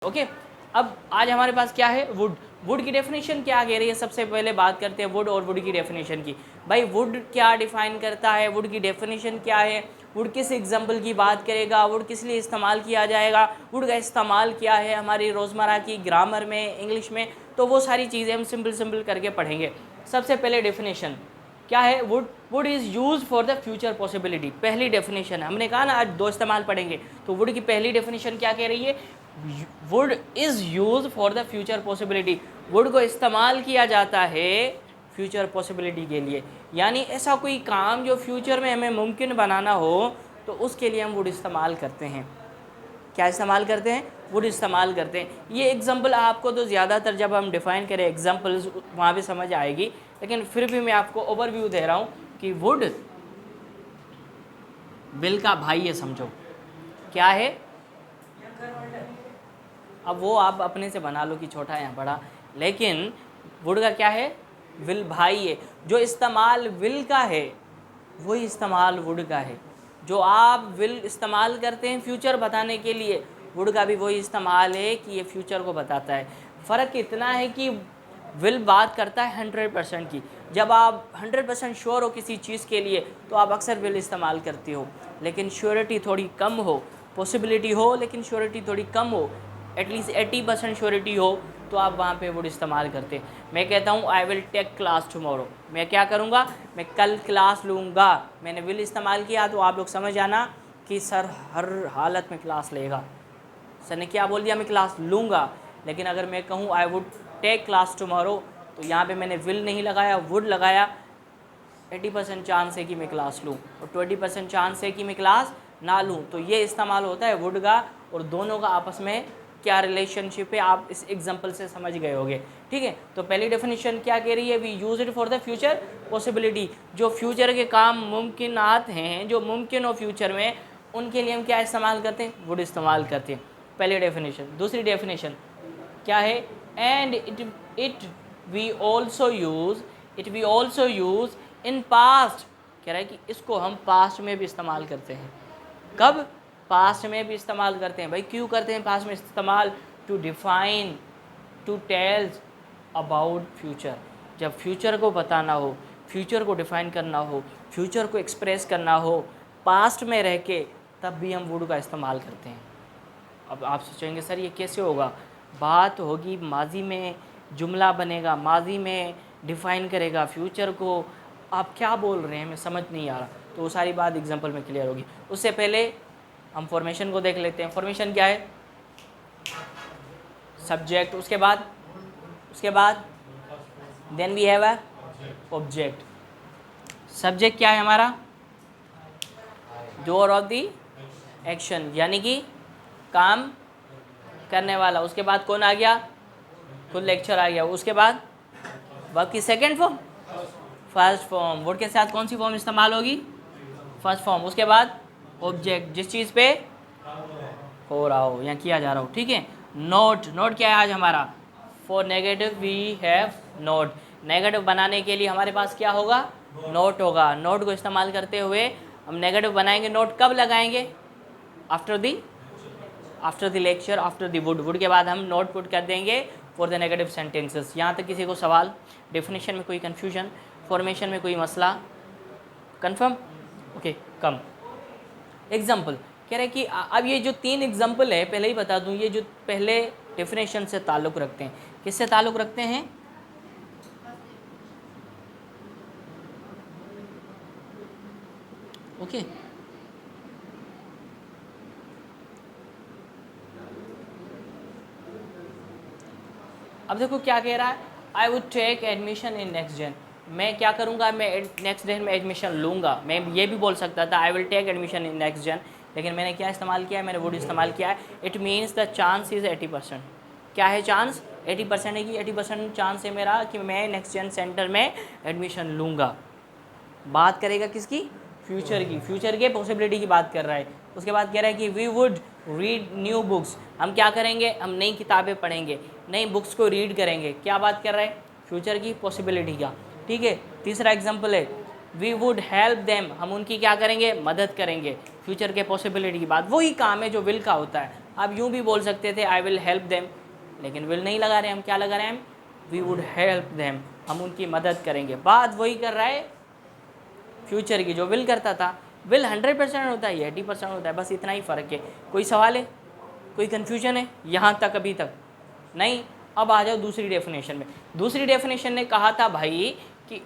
Okay. अब आज हमारे पास क्या है, वुड। वुड की डेफिनेशन क्या कह रही है, सबसे पहले बात करते हैं वुड और वुड की डेफिनेशन की। भाई वुड क्या डिफाइन करता है, वुड की डेफिनेशन क्या है, वुड किस एग्जाम्पल की बात करेगा, वुड किस लिए इस्तेमाल किया जाएगा, वुड का इस्तेमाल क्या है हमारी रोज़मर्रा की ग्रामर में, इंग्लिश में, तो वो सारी चीज़ें हम सिंपल करके पढ़ेंगे। सबसे पहले डेफिनेशन क्या है, would would is use for the future possibility. पहली डेफिनेशन हमने कहा ना आज दो इस्तेमाल पढ़ेंगे, तो वुड की पहली डेफिनेशन क्या कह रही है, would is use for the future possibility. Would को इस्तेमाल किया जाता है फ्यूचर पॉसिबिलिटी के लिए, यानी ऐसा कोई काम जो फ्यूचर में हमें मुमकिन बनाना हो तो उसके लिए हम वुड इस्तेमाल करते हैं। क्या इस्तेमाल करते हैं, वुड इस्तेमाल करते हैं। ये एग्जांपल आपको तो ज़्यादातर जब हम डिफ़ाइन करें एग्जांपल्स वहाँ पे समझ आएगी, लेकिन फिर भी मैं आपको ओवरव्यू दे रहा हूँ कि वुड बिल का भाई है, समझो क्या है। अब वो आप अपने से बना लो कि छोटा है या बड़ा, लेकिन वुड का क्या है, विल भाई है। जो इस्तेमाल विल का है वही इस्तेमाल वुड का है। जो आप विल इस्तेमाल करते हैं फ्यूचर बताने के लिए, वुड का भी वही इस्तेमाल है कि ये फ्यूचर को बताता है। फ़र्क इतना है कि विल बात करता है 100% की। जब आप 100% श्योर हो किसी चीज़ के लिए तो आप अक्सर विल इस्तेमाल करते हो, लेकिन श्योरिटी थोड़ी कम हो, पॉसिबिलिटी हो लेकिन श्योरिटी थोड़ी कम हो, एटलीस्ट 80% श्योरिटी हो, तो आप वहाँ पे वुड इस्तेमाल करते हैं। मैं कहता हूँ I will take class tomorrow, मैं क्या करूँगा, मैं कल क्लास लूँगा। मैंने विल इस्तेमाल किया तो आप लोग समझ आना कि सर हर हालत में क्लास लेगा। सर ने क्या बोल दिया, मैं क्लास लूँगा। लेकिन अगर मैं कहूँ I would take class tomorrow, तो यहाँ पे मैंने विल नहीं लगाया, वुड लगाया। 80% चांस है कि मैं क्लास लूँ और 20% चांस है कि मैं क्लास ना लूँ। तो ये इस्तेमाल होता है वुड का, और दोनों का आपस में क्या रिलेशनशिप है आप इस एग्जांपल से समझ गए होंगे। ठीक है, तो पहली डेफिनेशन क्या कह रही है, we use it for the future possibility. जो फ्यूचर के काम मुमकिनात हैं, जो मुमकिन हो फ्यूचर में, उनके लिए हम क्या इस्तेमाल करते हैं, वुड इस्तेमाल करते हैं। पहली डेफिनेशन। दूसरी डेफिनेशन क्या है, and it we also use in past. कह रहा है कि इसको हम पास्ट में भी इस्तेमाल करते हैं। कब, पास्ट में भी इस्तेमाल करते हैं। भाई क्यों करते हैं पास्ट में इस्तेमाल, to define, to tells about future. जब फ्यूचर को बताना हो, फ्यूचर को डिफाइन करना हो, फ्यूचर को एक्सप्रेस करना हो पास्ट में रह के, तब भी हम वुड का इस्तेमाल करते हैं। अब आप सोचेंगे सर ये कैसे होगा, बात होगी माजी में, जुमला बनेगा माजी में, डिफ़ाइन करेगा फ्यूचर को, आप क्या बोल रहे हैं, मैं समझ नहीं आ रहा। तो वो सारी बात एग्जांपल में क्लियर होगी। उससे पहले हम फॉर्मेशन को देख लेते हैं। फॉर्मेशन क्या है, सब्जेक्ट, उसके बाद then we have a object. Subject क्या है हमारा, डूअर ऑफ द एक्शन, यानी कि काम करने वाला। उसके बाद कौन आ गया, खुद लेक्चर आ गया। उसके बाद वर्ब की second form, first form. Word के साथ कौन सी फॉर्म इस्तेमाल होगी, फर्स्ट फॉर्म। उसके बाद ऑब्जेक्ट, जिस चीज़ पे हो रहा हो या किया जा रहा हो। ठीक है, नोट। नोट क्या है आज हमारा, for negative we have not. Negative बनाने के लिए हमारे पास क्या होगा, नोट होगा। नोट को इस्तेमाल करते हुए हम नेगेटिव बनाएंगे। नोट कब लगाएंगे, after the lecture, after the wood. Would के बाद हम नोट पुट कर देंगे फॉर द नेगेटिव सेंटेंसेस। यहाँ तक किसी को सवाल, डेफिनेशन में कोई कन्फ्यूजन, फॉर्मेशन में कोई मसला, कंफर्म, ओके। कम एग्जाम्पल कह रहे हैं कि अब ये जो 3 एग्जाम्पल है, पहले ही बता दूं, ये जो पहले डेफिनेशन से ताल्लुक़ रखते हैं। किससे ताल्लुक़ रखते हैं, ओके। अब देखो क्या कह रहा है, I would take admission in next Jan. मैं क्या करूँगा, मैं नेक्स्ट जेन में एडमिशन लूँगा। मैं ये भी बोल सकता था I will take admission in next Jan, लेकिन मैंने क्या इस्तेमाल किया है, मैंने वुड इस्तेमाल किया है। It means the chance is 80%। क्या है चांस, 80% है कि 80% चांस है मेरा कि मैं नेक्स्ट जेन सेंटर में एडमिशन लूँगा। बात करेगा किसकी, फ्यूचर की, फ्यूचर के पॉसिबिलिटी की बात कर रहा है। उसके बाद कह रहा है कि we would read new books. हम क्या करेंगे, हम नई किताबें पढ़ेंगे, नई बुक्स को रीड करेंगे। क्या बात कर रहा है, फ्यूचर की पॉसिबिलिटी का। ठीक है, तीसरा एग्जांपल है वी वुड हेल्प देम। हम उनकी क्या करेंगे, मदद करेंगे। फ्यूचर के पॉसिबिलिटी की बात, वही काम है जो विल का होता है। आप यूँ भी बोल सकते थे आई विल हेल्प देम, लेकिन विल नहीं लगा रहे हम, क्या लगा रहे हैं हम? वी वुड हेल्प देम, हम उनकी मदद करेंगे। बात वही कर रहा है फ्यूचर की जो विल करता था। विल 100% होता है, 80% होता है, बस इतना ही फ़र्क है। कोई सवाल है, कोई कन्फ्यूजन है यहाँ तक? अभी तक नहीं। अब आ जाओ दूसरी डेफिनेशन में। दूसरी डेफिनेशन ने कहा था भाई कि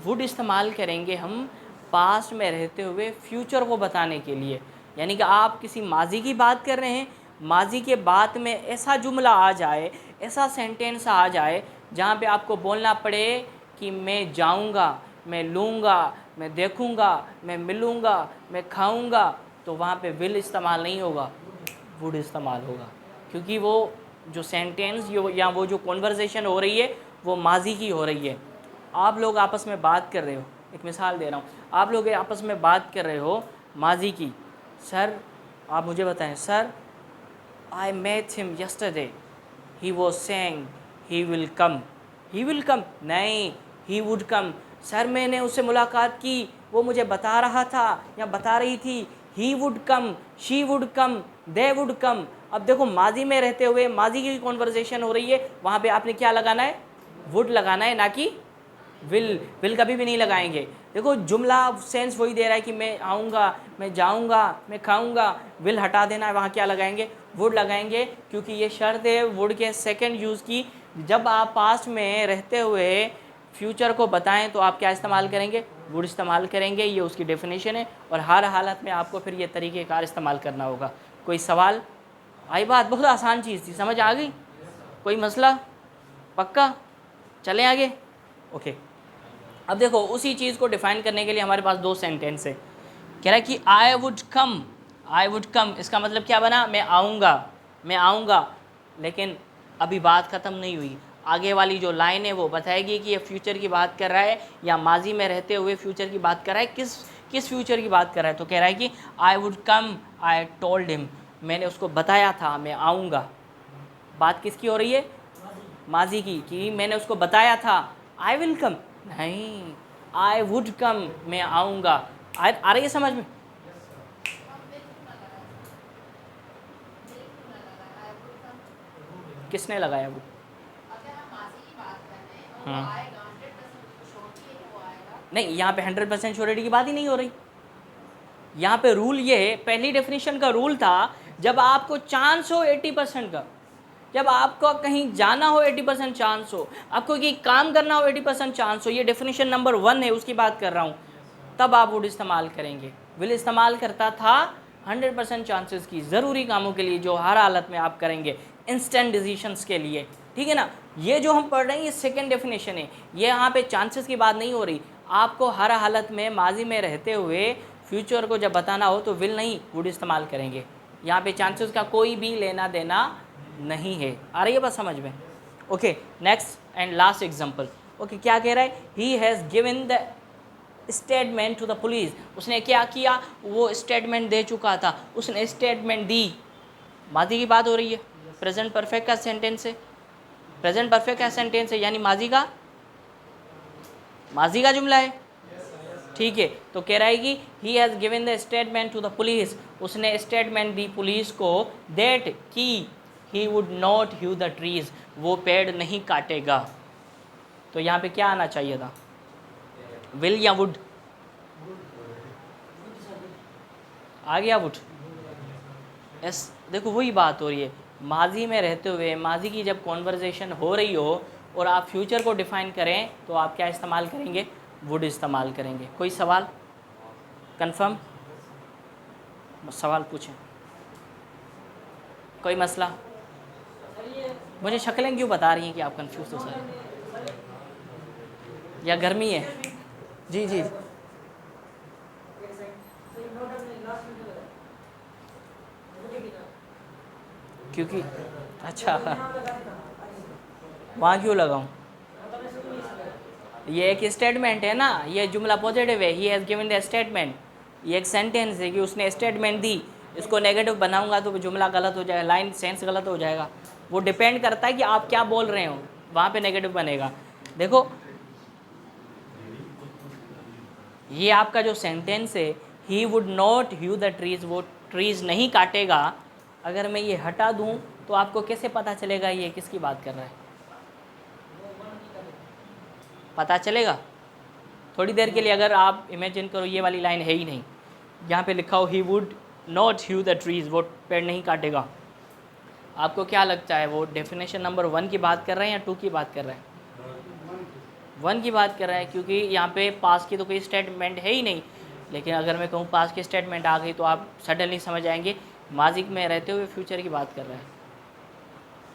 वुड इस्तेमाल करेंगे हम पास्ट में रहते हुए फ्यूचर को बताने के लिए। यानी कि आप किसी माजी की बात कर रहे हैं, माजी के बाद में ऐसा जुमला आ जाए, ऐसा सेंटेंस आ जाए जहाँ पे आपको बोलना पड़े कि मैं जाऊँगा, मैं लूँगा, मैं देखूँगा, मैं मिलूँगा, मैं खाऊँगा, तो वहाँ पे विल इस्तेमाल नहीं होगा, वुड इस्तेमाल होगा। क्योंकि वो जो सेंटेंस या वो जो कॉन्वर्जेशन हो रही है वो माजी की हो रही है। आप लोग आपस में बात कर रहे हो, एक मिसाल दे रहा हूँ, आप लोग आपस में बात कर रहे हो माजी की। सर आप मुझे बताएं, sir I met him yesterday, he was saying he will come. He will come नहीं, ही वुड कम। सर मैंने उससे मुलाकात की, वो मुझे बता रहा था या बता रही थी he would come, she would come, they would come. अब देखो माजी में रहते हुए माजी की कॉन्वर्जेशन हो रही है, वहाँ पे आपने क्या लगाना है? वुड लगाना है, ना कि विल। विल कभी भी नहीं लगाएंगे। देखो जुमला सेंस वही दे रहा है कि मैं आऊँगा, मैं जाऊँगा, मैं खाऊँगा। विल हटा देना है, वहाँ क्या लगाएंगे? वुड लगाएंगे, क्योंकि ये शर्त है वुड के सेकंड यूज़ की। जब आप पास्ट में रहते हुए फ्यूचर को बताएं तो आप क्या इस्तेमाल करेंगे? वुड इस्तेमाल करेंगे। ये उसकी डेफिनेशन है और हर हालत में आपको फिर ये तरीक़ेकार इस्तेमाल करना होगा। कोई सवाल? आई बात? बहुत आसान चीज़ थी, समझ आ गई? कोई मसला? पक्का? चलें आगे? ओके। अब देखो उसी चीज़ को डिफ़ाइन करने के लिए हमारे पास दो सेंटेंस है। कह रहा है कि I would come, I would come, इसका मतलब क्या बना? मैं आऊँगा, मैं आऊँगा। लेकिन अभी बात ख़त्म नहीं हुई। आगे वाली जो लाइन है वो बताएगी कि ये फ्यूचर की बात कर रहा है या माजी में रहते हुए फ्यूचर की बात कर रहा है। किस फ्यूचर की बात कर रहा है? तो कह रहा है कि I would come, I told him, मैंने उसको बताया था मैं आऊँगा। बात किसकी हो रही है? माजी की, कि मैंने उसको बताया था। आई विल कम नहीं, आई वुड कम, मैं आऊँगा। आ रही है समझ में? किसने लगाया वो? नहीं, यहाँ पे 100% श्योरिटी की बात ही नहीं हो रही। यहाँ पे रूल ये है, पहली डेफिनेशन का रूल था जब आपको चांस हो 80% का, जब आपको कहीं जाना हो 80% चांस हो, आपको कि काम करना हो 80% चांस हो, ये डेफिनेशन नंबर 1 है, उसकी बात कर रहा हूँ, तब आप वुड इस्तेमाल करेंगे। विल इस्तेमाल करता था 100% चांसेस की, ज़रूरी कामों के लिए जो हर हालत में आप करेंगे, इंस्टेंट डिसीशंस के लिए, ठीक है ना। ये जो हम पढ़ रहे हैं ये सेकेंड डेफिनेशन है, ये यहाँ पे चांसेस की बात नहीं हो रही। आपको हर हालत में माजी में रहते हुए फ्यूचर को जब बताना हो तो विल नहीं वुड इस्तेमाल करेंगे। यहाँ पे चांसेस का कोई भी लेना देना नहीं है। आ रही है बात समझ में? Okay, next and last example. Okay, क्या कह रहा है? He has given the statement to the police. उसने क्या किया? वो स्टेटमेंट दे चुका था, उसने स्टेटमेंट दी। माजी की बात हो रही है, प्रेजेंट परफेक्ट का सेंटेंस है, प्रेजेंट परफेक्ट का सेंटेंस है, यानी माजी का जुमला है, ठीक है। तो कह रहा है कि he has given the statement to the police, उसने स्टेटमेंट दी पुलिस को, दैट कि he would not hew the trees, वो पेड़ नहीं काटेगा। तो यहाँ पे क्या आना चाहिए था? विल या वुड? आ गया वुड। यस, देखो वही बात हो रही है, माजी में रहते हुए माजी की जब कॉन्वर्जेशन हो रही हो और आप फ्यूचर को डिफ़ाइन करें तो आप क्या इस्तेमाल करेंगे? वुड इस्तेमाल करेंगे। कोई सवाल? कंफर्म? सवाल पूछें, कोई मसला? मुझे शक्लें क्यों बता रही हैं कि आप कंफ्यूज हो सर, या गर्मी है? जी जी, क्योंकि अच्छा वहाँ क्यों लगाऊं? ये एक स्टेटमेंट है ना, ये जुमला पॉजिटिव है, he has given the statement, ये एक सेंटेंस है कि उसने स्टेटमेंट दी। इसको नेगेटिव बनाऊंगा तो जुमला गलत हो जाएगा, लाइन सेंस गलत हो जाएगा। वो डिपेंड करता है कि आप क्या बोल रहे हो, वहाँ पे नेगेटिव बनेगा। देखो ये आपका जो सेंटेंस है, he would not hew the trees, वो ट्रीज नहीं काटेगा। अगर मैं ये हटा दूँ तो आपको कैसे पता चलेगा ये किसकी बात कर रहा है? पता चलेगा थोड़ी देर के लिए। अगर आप इमेजिन करो ये वाली लाइन है ही नहीं, यहाँ पे लिखा हो he would not hew the trees, वो पेड़ नहीं काटेगा, आपको क्या लगता है वो डेफिनेशन नंबर 1 की बात कर रहे हैं या 2 की बात कर रहे हैं? 1 की बात कर रहे हैं, क्योंकि यहाँ पे पास की तो कोई स्टेटमेंट है ही नहीं। लेकिन अगर मैं कहूँ पास की स्टेटमेंट आ गई तो आप सडनली समझ आएंगे माजी में रहते हुए फ्यूचर की बात कर रहे हैं।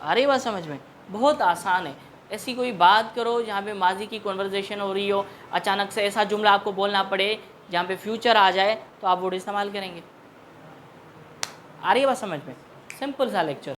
आ रही बात समझ में? बहुत आसान है। ऐसी कोई बात करो जहाँ पे माजी की कन्वर्सेशन हो रही हो, अचानक से ऐसा जुमला आपको बोलना पड़े जहाँ पे फ्यूचर आ जाए, तो आप वुड इस्तेमाल करेंगे। आ रही है बात समझ में? सिंपल सा लेक्चर।